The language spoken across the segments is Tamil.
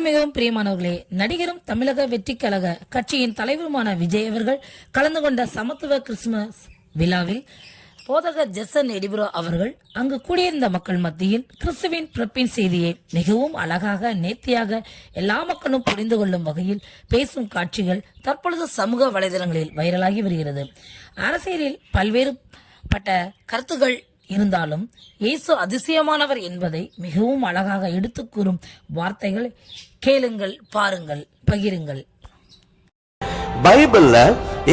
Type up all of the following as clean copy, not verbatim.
மிகவும் பிரியமானவர்களே, நடிகரும் தமிழக வெற்றி கழக கட்சியின் தலைவருமான விஜய் அவர்கள் கலந்து கொண்ட சமத்துவ கிறிஸ்துமஸ் விழாவில் போதகர் ஜெசன் எடிபுரோ அவர்கள் அங்கு கூடியிருந்த மக்கள் மத்தியில் கிறிஸ்துவின் பிறப்பின் செய்தியை மிகவும் அழகாக நேர்த்தியாக எல்லா மக்களும் புரிந்து கொள்ளும் வகையில் பேசும் காட்சிகள் தற்பொழுது சமூக வலைதளங்களில் வைரலாகி வருகிறது. அரசியலில் பல்வேறுபட்ட கருத்துக்கள் இருந்தாலும் இயேசு அதிசயமானவர் என்பதை மிகவும் அழகாக எடுத்து கூறும் வார்த்தைகள் கேளுங்கள், பாருங்கள், பகிருங்கள். பைபிள்ல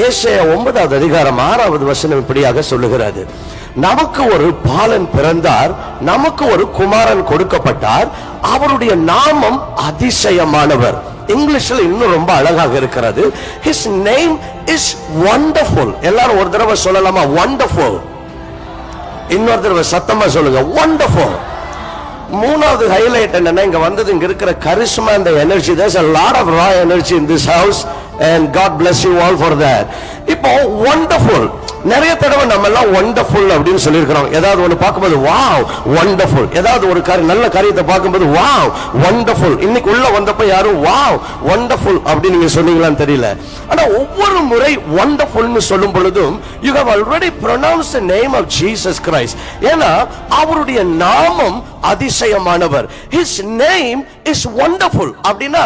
ஏசாயா 9வது அதிகாரம் 6வது வசனம் இப்படியாக சொல்லுகிறது: நமக்கு ஒரு பாலன் பிறந்தார், நமக்கு ஒரு குமாரன் கொடுக்கப்பட்டார், அவருடைய நாமம் அதிசயமானவர். இங்கிலீஷ்ல இன்னும் ரொம்ப அழகாக இருக்கிறது. His name is wonderful. எல்லாரும் ஒரு தடவை சொல்லலாமா? wonderful. இன்னொரு தடவை சத்தமா சொல்லுங்க, wonderful. மூணாவது ஹைலைட் என்னன்னா, இங்க வந்தது இங்க இருக்கிற charisma and the energy. There's a lot of raw energy in this house and God bless you all for that. இப்போ wonderful, நிறைய தடவை நம்ம எல்லாம் wonderful அப்படின்னு சொல்லியிருக்கிறோம். ஏதாவது ஒன்று பார்க்கும்போது வாவ் wonderful, ஏதாவது ஒரு நல்ல காரியத்தை பார்க்கும்போது வாவ் wonderful. இன்னைக்கு உள்ள வந்தப்ப யாரும் வாவ் wonderful அப்படின்னு நீங்க சொன்னீங்களான்னு தெரியல. ஆனா ஒவ்வொரு முறை wonderfulனு சொல்லும் பொழுதும் you have already pronounced the name of Jesus Christ. ஏன்னா அவருடைய நாமம் அதிசயமானவர். His name is wonderful. அப்படின்னா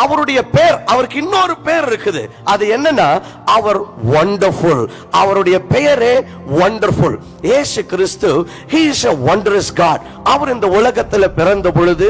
அவருடைய பேர், அவருக்கு இன்னொரு பேர் இருக்குது. அது என்னன்னா அவர் wonderful. அவருடைய பெயரே wonderful. இயேசு கிறிஸ்து he is a wondrous God. அவர் இந்த உலகத்தில் பிறந்த பொழுது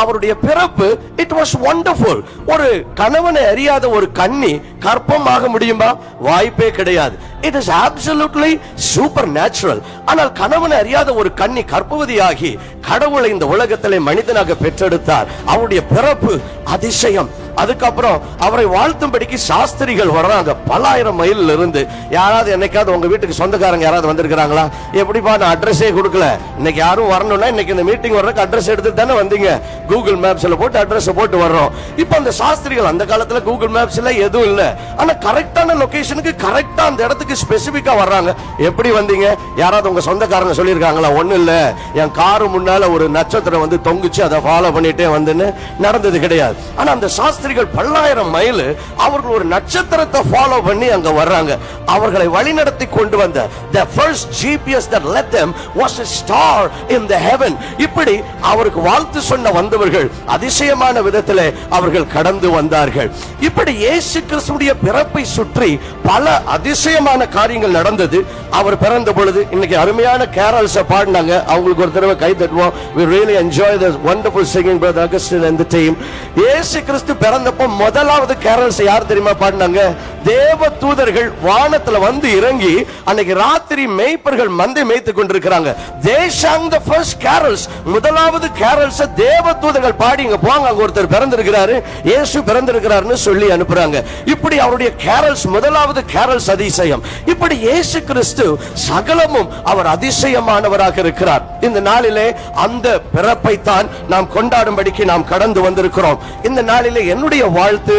அவருடைய பிறப்பு it was wonderful. ஒரு கணவனை அறியாத ஒரு கன்னி கர்ப்பமாக முடியுமா? வாய்ப்பே கிடையாது. It is absolutely supernatural. ஆனால் கணவனை அறியாத ஒரு கன்னி கர்ப்பவதியாகி கடவுளை இந்த உலகத்திலே மனிதனாக பெற்றெடுத்தார். அவருடைய பிறப்பு அதிசயம். அதுக்கப்புறம் அவரை வாழ்த்தும்படிக்கு சாஸ்திரிகள் வர்றாங்க பல ஆயிரம் மைல் இருந்து. யாராவது என்னைக்காவது உங்க வீட்டுக்கு சொந்தக்காரங்க யாராவது வந்திருக்கிறாங்களா? எப்படிப்பா, நான் அட்ரஸே கொடுக்கல, இன்னைக்கு யாரும் வரணும்னா இன்னைக்கு இந்த மீட்டிங் வர்றதுக்கு அட்ரஸ் எடுத்து தானே வந்தீங்க. கூகுள் மேப்ஸ்ல போட்டு அட்ரஸ் போட்டு வர்றோம். இப்போ அந்த சாஸ்திரிகள், அந்த காலத்துல கூகுள் மேப்ஸ் இல்ல, எதுவும் இல்ல, ஆனா கரெக்டான லொகேஷனுக்கு கரெக்டா அந்த இடத்துக்கு ஸ்பெசிபிக்கா வர்றாங்க. எப்படி வந்தீங்க? யாராவது உங்க சொந்தக்காரங்க சொல்லியிருக்காங்களா? ஒண்ணு இல்ல, என் காரு முன்னால ஒரு நட்சத்திரம் வந்து தொங்குச்சு, அதை ஃபாலோ பண்ணிட்டே வந்துன்னு நடந்தது கிடையாது. ஆனா அந்த சாஸ்திரிகள் பல்லாயிரம் மைல் அவர்கள் ஒரு நட்சத்திரத்தை ஃபாலோ பண்ணி அங்க வர்றாங்க. அவர்களை வழிநடத்தி கொண்டு வந்த the first GPS that led them was a star in the heaven. இப்படி அவருக்கு வாழ்த்து சொன்ன வந்தவர்கள் அதிசயமான விதத்திலே அவர்கள் கடந்து வந்தார்கள். இப்படி இயேசு கிறிஸ்துவின் பிறப்பை சுற்றி பல அதிசயமான காரியங்கள் நடந்தது. அவர் பிறந்த பொழுது இன்னைக்கு அருமையான கேரல்ஸ் பாடினாங்க. அவங்களுக்கு ஒரு தடவை கை தட்டுவோம். We really enjoy the wonderful singing brother Augustine and the team. இயேசு கிறிஸ்து பிறந்தப்போ முதலாவது கேரல்ஸ் யார் தெரியுமா பாடினாங்க? தேவ தூதர்கள் வானத்துல வந்து இறங்கி அன்னைக்கு ராத்திரி மேய்ப்பர்கள் மந்தை மேய்த்துக் கொண்டிருக்கிறாங்க. They sang the first carols. முதலாவது கேரல்ஸ் தேவ தூதர்கள் பாடி, இங்க போங்க, அங்க ஒருத்தர் பிறந்திருக்கிறாரு, இயேசு பிறந்திருக்கிறாருன்னு சொல்லி அனுப்புறாங்க. இப்படி அவருடைய கேரல்ஸ், முதலாவது கேரல்ஸ் அதிசயம். இப்படி இயேசு கிறிஸ்து சகலமும் அவர் அதிசயமானவராக இருக்கிறார். இந்த நாளிலே அந்த பிறப்பை தான் நாம் கொண்டாடும்படிக்கு நாம் கடந்து வந்திருக்கிறோம். இந்த நாளிலே என்னுடைய வாழ்த்து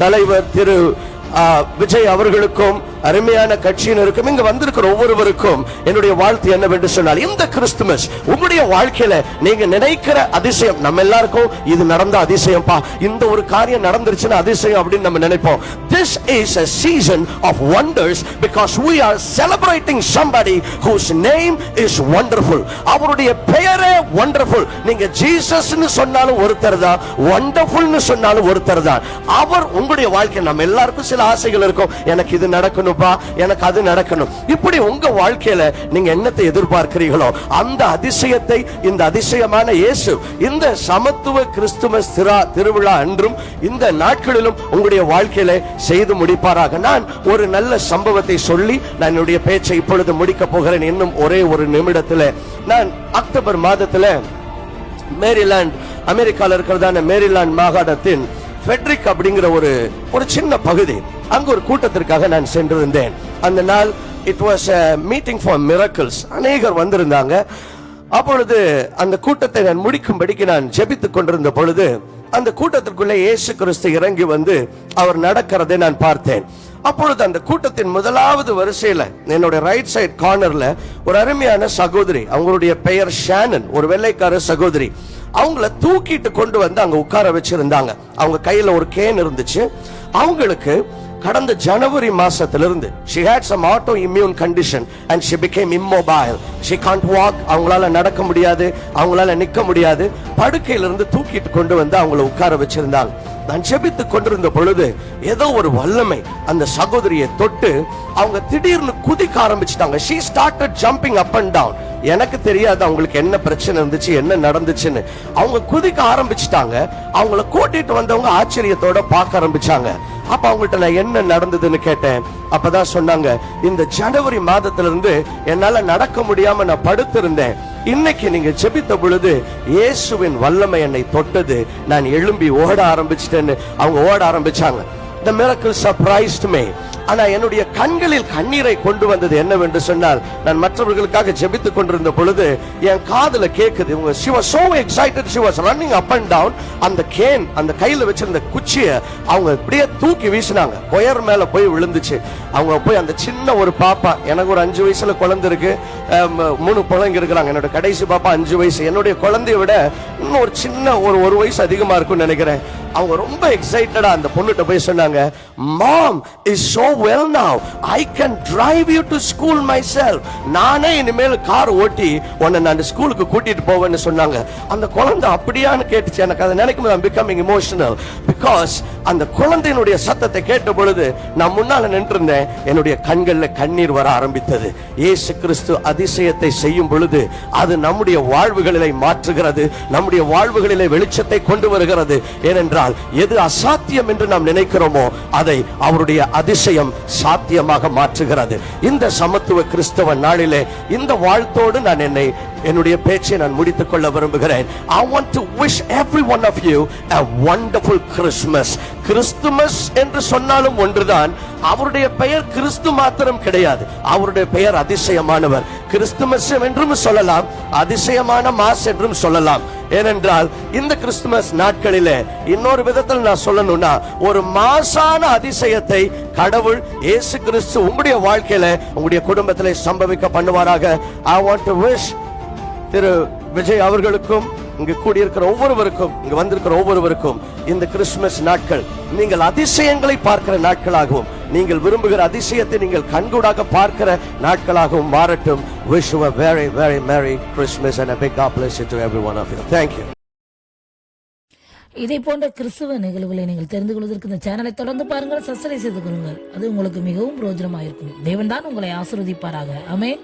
தலைவர் திரு விஜய் அவர்களுக்கும் அருமையான கட்சியினருக்கும் இங்க வந்திருக்கிற ஒவ்வொருவருக்கும் என்னுடைய வாழ்த்து என்னவென்று சொன்னால், இந்த கிறிஸ்துமஸ் உங்களுடைய வாழ்க்கையில நீங்க நினைக்கிற அதிசயம், நம்ம எல்லாருக்கும் இது நடந்த அதிசயம்பா, இந்த ஒரு காரியம் நடந்துருச்சுன்னா அதிசயம் அப்படின்னு நம்ம நினைப்போம். This is a season of wonders because we are celebrating somebody whose name is wonderful. அவருடைய பெயரே wonderful. நீங்க ஜீசஸ்னு சொன்னாலும் ஒருத்தர் தான், wonderfulனு சொன்னாலும் ஒருத்தர் தான். அவர் உங்களுடைய வாழ்க்கை, நம்ம எல்லாருக்கும் சில ஆசைகள் இருக்கும், எனக்கு இது நடக்கணும், எனக்கு அது நடக்கணும். இப்படி உங்க வாழ்க்கையில நீங்க என்னத்தை எதிர்பார்க்கிறீர்களோ அந்த அதிசயத்தை இந்த அதிசயமான இயேசு இந்த சமத்துவ கிறிஸ்துமஸ் திருவிழா அன்றும் இந்த நாட்களிலும் உங்களுடைய வாழ்க்கையில செய்து முடிப்பாராக. நான் ஒரு நல்ல சம்பவத்தை சொல்லி நான் என்னுடைய பேச்சை இப்பொழுது முடிக்க போகிறேன். இன்னும் ஒரே ஒரு நிமிடத்தில் நான் அக்டோபர் மாதத்தில் மேரிலாண்ட், அமெரிக்கால இருக்கிறதான மேரிலாண்ட் மாகாணத்தின் ஃபெட்ரிக் அப்படிங்கிற ஒரு சின்ன பகுதி, அங்கு ஒரு கூட்டத்திற்காக நான் சென்றிருந்தேன். அந்த நாள் it was a meeting for miracles. அநேகர் வந்திருந்தாங்க. அப்பொழுது அந்த கூட்டத்தை நான் முடிக்கும்படிக்கு நான் ஜெபித்துக் கொண்டிருந்த பொழுது அந்த கூட்டத்திற்குள்ளே இயேசு கிறிஸ்து இறங்கி வந்து அவர் நடக்கிறதை நான் பார்த்தேன். அப்பொழுது அந்த கூட்டத்தின் முதலாவது வரிசையில என்னோட ரைட் சைடு கார்னர்ல ஒரு அருமையான சகோதரி, அவங்களுடைய பெயர் ஷானன், ஒரு வெள்ளைக்கார சகோதரி. அவங்கள தூக்கிட்டு கொண்டு வந்து அங்க உட்கார வச்சிருந்தாங்க. அவங்க கையில ஒரு கேன் இருந்துச்சு. அவங்களுக்கு கடந்த ஜனவரி மாசத்திலிருந்து she had some autoimmune condition and she became immobile. she can't walk. அவங்களால நடக்க முடியாது, அவங்களால நிக்க முடியாது. படுக்கையிலிருந்து தூக்கிட்டு கொண்டு வந்து அவங்கள உட்கார வச்சிருந்தாங்க. நான் ஜெபித்து கொண்டிருந்த பொழுது ஏதோ ஒரு வல்லமை அந்த சகோதரியை தொட்டு அவங்க திடீர்னு குதிக்க ஆரம்பிச்சிட்டாங்க. she started jumping up and down. எனக்கு தெரியாது அவங்களுக்கு என்ன பிரச்சனை இருந்துச்சு, என்ன நடந்துச்சுன்னு. அவங்க குதிக்க ஆரம்பிச்சிட்டாங்க. அவங்கள கூட்டிட்டு வந்தவங்க ஆச்சரியத்தோட பார்க்க ஆரம்பிச்சாங்க. அப்ப அவங்கள்ட்ட நான் என்ன நடந்ததுன்னு கேட்டேன். அப்பதான் சொன்னாங்க, இந்த ஜனவரி மாதத்திலிருந்து என்னால நடக்க முடியாம நான் படுத்திருந்தேன். இன்னைக்கு நீங்க ஜெபித்த பொழுது இயேசுவின் வல்லமை என்னை தொட்டது, நான் எழும்பி ஓட ஆரம்பிச்சிட்டேன்னு அவங்க ஓட ஆரம்பிச்சாங்க. The miracle surprised me. ஆனா என்னுடைய கண்களில் கண்ணீரை கொண்டு வந்தது என்னவென்று சொன்னால், நான் மற்றவர்களுக்காக ஜெபித்துக் கொண்டிருந்த பொழுது என் காதுல கேக்குது. she was so excited, she was running up and down. அந்த கேன், அந்த கையில வச்சிருந்த குச்சியை அவங்க அப்படியே தூக்கி வீசினாங்க. கொயர் மேல போய் விழுந்துச்சு. அவங்க போய் அந்த சின்ன ஒரு பாப்பா, எனக்கு ஒரு 5 வயசுல குழந்தை இருக்கு, 3 பிள்ளைங்க இருக்கிறாங்க. என்னோட கடைசி பாப்பா 5 வயசு. என்னுடைய குழந்தைய விட இன்னும் ஒரு சின்ன ஒரு 1 வயசு அதிகமா இருக்கும்னு நினைக்கிறேன். அவங்க ரொம்ப எக்ஸைட்டடா அந்த பொண்ணுட்ட போய் சொன்னாங்க, mom is so well now, I can drive you to school myself. நானே இனிமேல் கார் ஓட்டி உன்னை நான் ஸ்கூலுக்கு கூட்டிட்டு போவேன்னு சொன்னாங்க. அந்த குழந்தை அப்படியான்னு கேட்டுச்சு. எனக்கு அதை நினைக்கும் போது I'm becoming emotional because அந்த குழந்தையினுடைய சத்தத்தை கேட்ட பொழுது நான் முன்னால நின்றிருந்தேன். என்னுடைய கண்கள்ல கண்ணீர் வர ஆரம்பித்தது. இயேசு கிறிஸ்து அதிசயத்தை செய்யும் பொழுது அது நம்முடைய வாழ்வுகளிலே மாற்றுகிறது, நம்முடைய வாழ்வுகளிலே வெளிச்சத்தை கொண்டு வருகிறது. ஏனென்றால் எது அசாத்தியம் என்று நாம் நினைக்கிறோமோ அதை அவருடைய அதிசயம் சாத்தியமாக மாற்றுகிறது. இந்த சமத்துவ கிறிஸ்தவ நாளிலே இந்த வாழ்த்தோடு நான் என்னுடைய பேச்சை நான் முடித்துக் கொள்ள விரும்புகிறேன். I want to wish every one of you a wonderful Christmas. Christmas என்று சொன்னாலும் ஒன்றுதான். அவருடைய பெயர் கிறிஸ்து மாத்திரம் கிடையாது, அவருடைய பெயர் அதிசயமானவர். கிறிஸ்துமஸ் என்றும் சொல்லலாம், அதிசயமான மாஸ் என்றும் சொல்லலாம். ஏனென்றால் இந்த கிறிஸ்துமஸ் நாட்களிலே இன்னொரு விதத்தில் நான் சொல்லணும்னா, ஒரு மாசான அதிசயத்தை கடவுள் இயேசு கிறிஸ்து உங்களுடைய வாழ்க்கையில உங்களுடைய குடும்பத்திலே சம்பவிக்க பண்ணுவாராக. I want to wish திரு விஜய் அவர்களுக்கும் இங்கு கூடியிருக்கிற ஒவ்வொருவருக்கும், இங்கு வந்திருக்கிற ஒவ்வொருவருக்கும் இந்த கிறிஸ்துமஸ் நாட்கள் நீங்கள் அதிசயங்களை பார்க்கிற நாட்களாகவும், நீங்கள் விரும்புகிற அதிசயத்தை நீங்கள் கண்கூடாக பார்க்கிற நாட்களாகவும் மாறட்டும். Wish you a very very merry Christmas and a big God bless you to every one of you. Thank you. இதை போன்ற கிறிஸ்துவ நிகழ்வுகளை நீங்கள் தெரிந்து கொள்வதற்கு இந்த சேனலை தொடர்ந்து பாருங்கள், சப்ஸ்கிரைப் செய்து கொள்ளுங்கள். அது உங்களுக்கு மிகவும் பிரயோஜனமாக இருக்கும். தேவன் தான் உங்களை ஆசீர்வதிப்பாராக. ஆமென்.